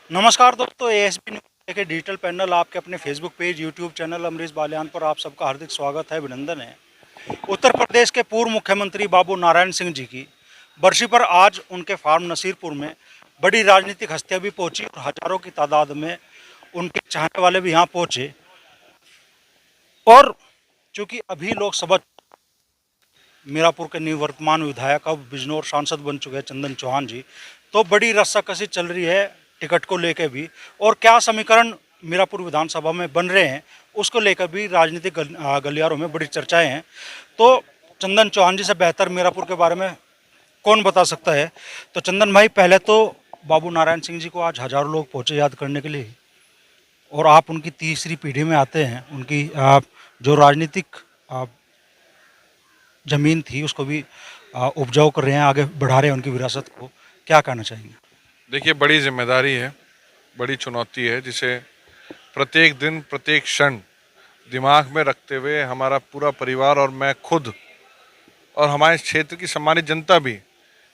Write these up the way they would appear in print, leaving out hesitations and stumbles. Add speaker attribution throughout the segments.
Speaker 1: नमस्कार दोस्तों, ASP news के डिजिटल पैनल आपके अपने Facebook page, YouTube channel Amrish Baliyan पर आप सबका हार्दिक स्वागत है, अभिनंदन है। उत्तर प्रदेश के पूर्व मुख्यमंत्री बाबू नारायण सिंह जी की बरसी पर आज उनके फार्म नसीरपुर में बड़ी राजनीतिक हस्तियां भी पहुंची और हजारों की तादाद में उनके चाहने वाले भी यहाँ पहुंचे। और चूंकि अभी लोकसभा मीरापुर के निवर्तमान विधायक अब बिजनौर सांसद बन चुके हैं चंदन चौहान जी, तो बड़ी रस्साकसी चल रही है टिकट को लेकर भी, और क्या समीकरण मीरापुर विधानसभा में बन रहे हैं उसको लेकर भी राजनीतिक गलियारों में बड़ी चर्चाएं हैं। तो चंदन चौहान जी से बेहतर मीरापुर के बारे में कौन बता सकता है। तो चंदन भाई, पहले तो बाबू नारायण सिंह जी को आज हजारों लोग पहुंचे याद करने के लिए, और आप उनकी तीसरी पीढ़ी में आते हैं। उनकी जो राजनीतिक ज़मीन थी उसको भी उपजाऊ कर रहे हैं, आगे बढ़ा रहे हैं उनकी विरासत को। क्या कहना चाहेंगे?
Speaker 2: देखिए, बड़ी जिम्मेदारी है, बड़ी चुनौती है, जिसे प्रत्येक दिन प्रत्येक क्षण दिमाग में रखते हुए हमारा पूरा परिवार और मैं खुद और हमारे क्षेत्र की सम्मानित जनता भी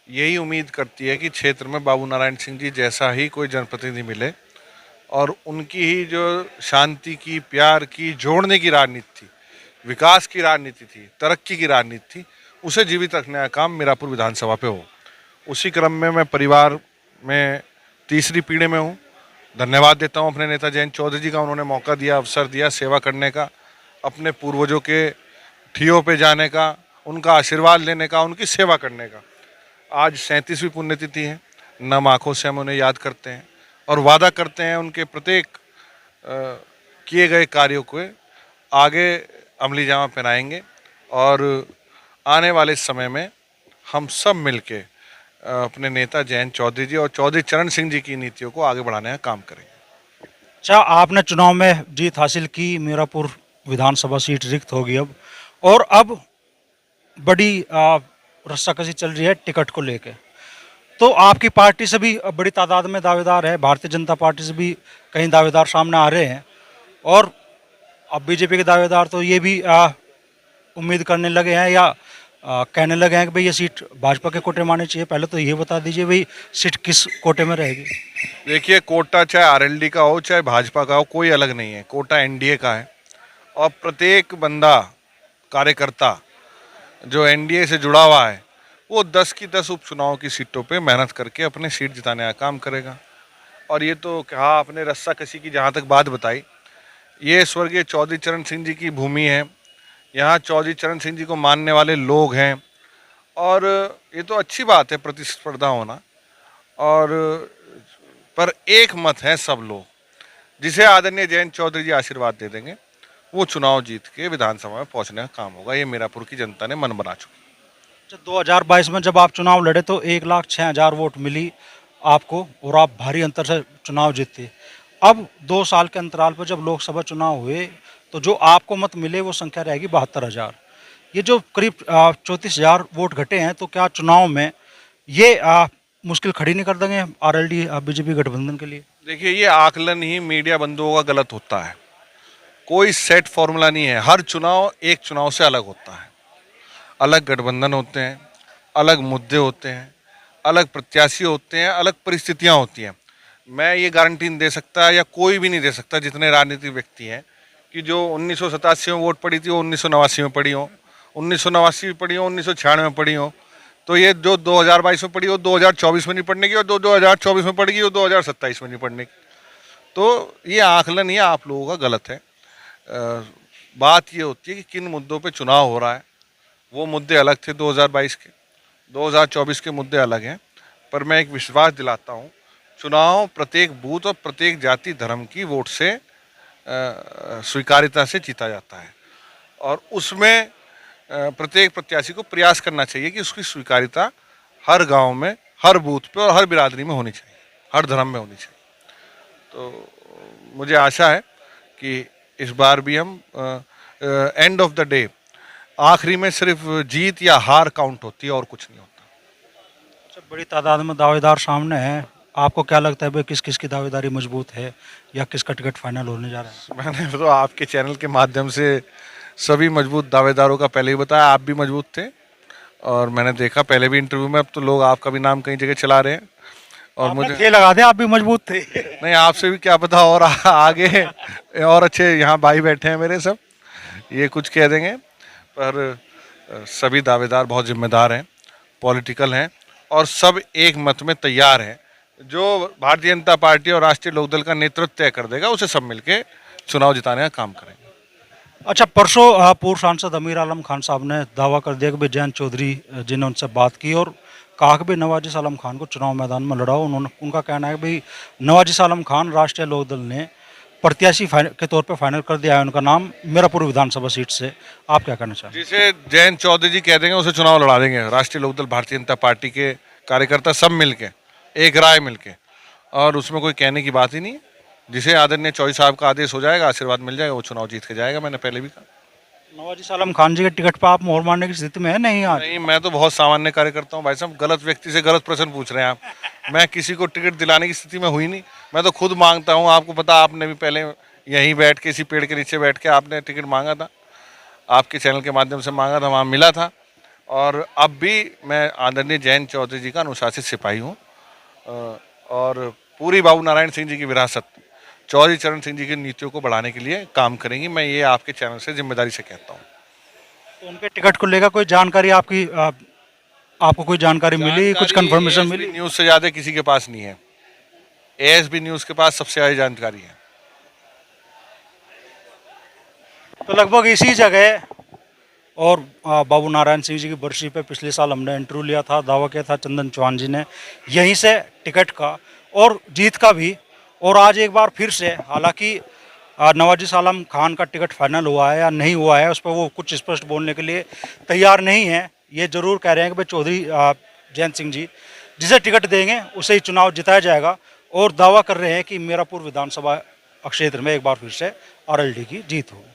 Speaker 2: यही उम्मीद करती है कि क्षेत्र में बाबू नारायण सिंह जी जैसा ही कोई जनप्रतिनिधि मिले और उनकी ही जो शांति की, प्यार की, जोड़ने की राजनीति थी, विकास की राजनीति थी, तरक्की की राजनीति थी, उसे जीवित रखने का काम मीरापुर विधानसभा पे हो। उसी क्रम में मैं परिवार में तीसरी पीढ़ी में हूँ। धन्यवाद देता हूँ अपने नेता जयंत चौधरी जी का, उन्होंने मौका दिया, अवसर दिया सेवा करने का, अपने पूर्वजों के ठियों पे जाने का, उनका आशीर्वाद लेने का, उनकी सेवा करने का। आज 37वीं पुण्यतिथि है, नम आँखों से हम उन्हें याद करते हैं और वादा करते हैं उनके प्रत्येक किए गए कार्यों को आगे अमली जामा पहनाएंगे और आने वाले समय में हम सब मिलके अपने नेता जयंत चौधरी जी और चौधरी चरण सिंह जी की नीतियों को आगे बढ़ाने का काम करेंगे।
Speaker 1: अच्छा, आपने चुनाव में जीत हासिल की, मीरापुर विधानसभा सीट रिक्त होगी अब, और अब बड़ी रस्साकसी चल रही है टिकट को लेकर। तो आपकी पार्टी से भी बड़ी तादाद में दावेदार है, भारतीय जनता पार्टी से भी कई दावेदार सामने आ रहे हैं, और अब बीजेपी के दावेदार तो ये भी उम्मीद करने लगे हैं या कहने लगे हैं कि भाई ये सीट भाजपा के कोटे में आनी चाहिए। पहले तो ये बता दीजिए भाई, सीट किस कोटे में रहेगी?
Speaker 2: देखिए, कोटा चाहे आरएलडी का हो चाहे भाजपा का हो, कोई अलग नहीं है। कोटा एनडीए का है और प्रत्येक बंदा, कार्यकर्ता जो एनडीए से जुड़ा हुआ है, वो 10 की 10 उपचुनाव की सीटों पे मेहनत करके अपने सीट जिताने का काम करेगा। और ये तो कहा आपने रस्साकसी की, जहाँ तक बात बताई, ये स्वर्गीय चौधरी चरण सिंह जी की भूमि है। यहाँ चौधरी चरण सिंह जी को मानने वाले लोग हैं और ये तो अच्छी बात है प्रतिस्पर्धा होना। और पर एक मत है सब लोग, जिसे आदरणीय जयंत चौधरी जी आशीर्वाद दे देंगे, वो चुनाव जीत के विधानसभा में पहुंचने का काम होगा। ये मीरापुर की जनता ने मन बना चुकी।
Speaker 1: 2022 में जब आप चुनाव लड़े तो 1,06,000 वोट मिली आपको, और आप भारी अंतर से चुनाव जीते। अब 2 साल के अंतराल पर जब लोकसभा चुनाव हुए तो जो आपको मत मिले वो संख्या रहेगी 72,000। ये जो करीब 34,000 वोट घटे हैं, तो क्या चुनाव में ये मुश्किल खड़ी नहीं कर देंगे आरएलडी बीजेपी गठबंधन के लिए?
Speaker 2: देखिए, ये आकलन ही मीडिया बंधुओं का गलत होता है। कोई सेट फॉर्मूला नहीं है। हर चुनाव एक चुनाव से अलग होता है। अलग गठबंधन होते हैं, अलग मुद्दे होते हैं, अलग प्रत्याशी होते हैं, अलग परिस्थितियां होती हैं। मैं ये गारंटी नहीं दे सकता, या कोई भी नहीं दे सकता, जितने राजनीतिक व्यक्ति हैं, कि जो 1987 में वोट पड़ी थी वो 1989 में पड़ी हो, 1989 में पड़ी हो, 1996 में पड़ी हो। तो ये जो 2022 में पड़ी हो 2024 में नहीं पड़ने की, और 2024 में पड़ेगी वो 2027 में नहीं पड़ने की। तो ये आकलन ही आप लोगों का गलत है। बात ये होती है कि किन मुद्दों पे चुनाव हो रहा है। वो मुद्दे अलग थे 2022 के, 2024 के मुद्दे अलग हैं। पर मैं एक विश्वास दिलाता हूँ, चुनाव प्रत्येक बूथ और प्रत्येक जाति धर्म की वोट से स्वीकार्यता से जीता जाता है, और उसमें प्रत्येक प्रत्याशी को प्रयास करना चाहिए कि उसकी स्वीकार्यता हर गांव में, हर बूथ पे और हर बिरादरी में होनी चाहिए, हर धर्म में होनी चाहिए। तो मुझे आशा है कि इस बार भी हम एंड ऑफ द डे, आखिरी में सिर्फ जीत या हार काउंट होती है और कुछ नहीं होता।
Speaker 1: अच्छा, बड़ी तादाद में दावेदार सामने हैं, आपको क्या लगता है भाई किस किस की दावेदारी मजबूत है या किसका टिकट फाइनल होने जा रहा है?
Speaker 2: मैंने तो आपके चैनल के माध्यम से सभी मजबूत दावेदारों का पहले ही बताया। आप भी मजबूत थे और मैंने देखा पहले भी इंटरव्यू में, अब तो लोग आपका भी नाम कई जगह चला रहे हैं। और
Speaker 1: आपने
Speaker 2: मुझे
Speaker 1: थे लगा दे, आप भी मजबूत थे।
Speaker 2: नहीं, आपसे भी क्या पता, और आगे और अच्छे यहाँ भाई बैठे हैं मेरे, सब ये कुछ कह देंगे। पर सभी दावेदार बहुत जिम्मेदार हैं, पॉलिटिकल हैं, और सब एक मत में तैयार हैं। जो भारतीय जनता पार्टी और राष्ट्रीय लोकदल का नेतृत्व तय कर देगा, उसे सब मिलके चुनाव जिताने का काम करेंगे।
Speaker 1: अच्छा, परसों पूर्व सांसद अमीर आलम खान साहब ने दावा कर दिया कि भाई जयंत चौधरी जी ने उनसे बात की और कहा कि भाई नवाजिश आलम खान को चुनाव मैदान में लड़ाओ। उनका कहना है कि भाई नवाजिश आलम खान राष्ट्रीय लोकदल ने प्रत्याशी के तौर पे फाइनल कर दिया है उनका नाम मीरापुर विधानसभा सीट से। आप क्या कहना चाहेंगे?
Speaker 2: जिसे जयंत चौधरी जी कह देंगे, उसे चुनाव लड़ा देंगे। राष्ट्रीय लोकदल भारतीय जनता पार्टी के कार्यकर्ता सब मिलके, एक राय मिलके, और उसमें कोई कहने की बात ही नहीं है। जिसे आदरणीय चौधरी साहब का आदेश हो जाएगा, आशीर्वाद मिल जाएगा, वो चुनाव जीत के जाएगा। मैंने पहले भी कहा।
Speaker 1: नवाजिश आलम खान जी के टिकट पर आप मोहर मारने की स्थिति में है नहीं आज?
Speaker 2: नहीं, मैं तो बहुत सामान्य कार्यकर्ता हूँ भाई साहब। गलत व्यक्ति से गलत प्रश्न पूछ रहे हैं आप। मैं किसी को टिकट दिलाने की स्थिति में हुई नहीं। मैं तो खुद मांगता हूँ। आपको पता, आपने भी पहले यहीं बैठ के, इसी पेड़ के नीचे बैठ के आपने टिकट मांगा था, आपके चैनल के माध्यम से मांगा था, वहाँ मिला था। और अब भी मैं आदरणीय जयंत चौधरी जी का अनुशासित सिपाही हूँ, और पूरी बाबू नारायण सिंह जी की विरासत चौधरी चरण सिंह जी की नीतियों को बढ़ाने के लिए काम करेंगी। मैं ये आपके चैनल से जिम्मेदारी से कहता हूँ।
Speaker 1: तो उनके टिकट को लेकर कोई जानकारी आपको कोई जानकारी मिली, कुछ कंफर्मेशन मिली?
Speaker 2: न्यूज़ से ज़्यादा किसी के पास नहीं है। एएसबी न्यूज़ के पास सबसे ज़्यादा जानकारी है।
Speaker 1: तो लगभग इसी जगह और बाबू नारायण सिंह जी की बरसी पे पिछले साल हमने इंटरव्यू लिया था, दावा किया था चंदन चौहान जी ने यहीं से टिकट का और जीत का भी। और आज एक बार फिर से, हालांकि नवाजिश आलम खान का टिकट फाइनल हुआ है या नहीं हुआ है, उस पर वो कुछ स्पष्ट बोलने के लिए तैयार नहीं है। ये जरूर कह रहे हैं कि भाई चौधरी जयंत सिंह जी जिसे टिकट देंगे उसे ही चुनाव जिताया जाएगा, और दावा कर रहे हैं कि मीरापुर विधानसभा क्षेत्र में एक बार फिर से आरएलडी की जीत होगी।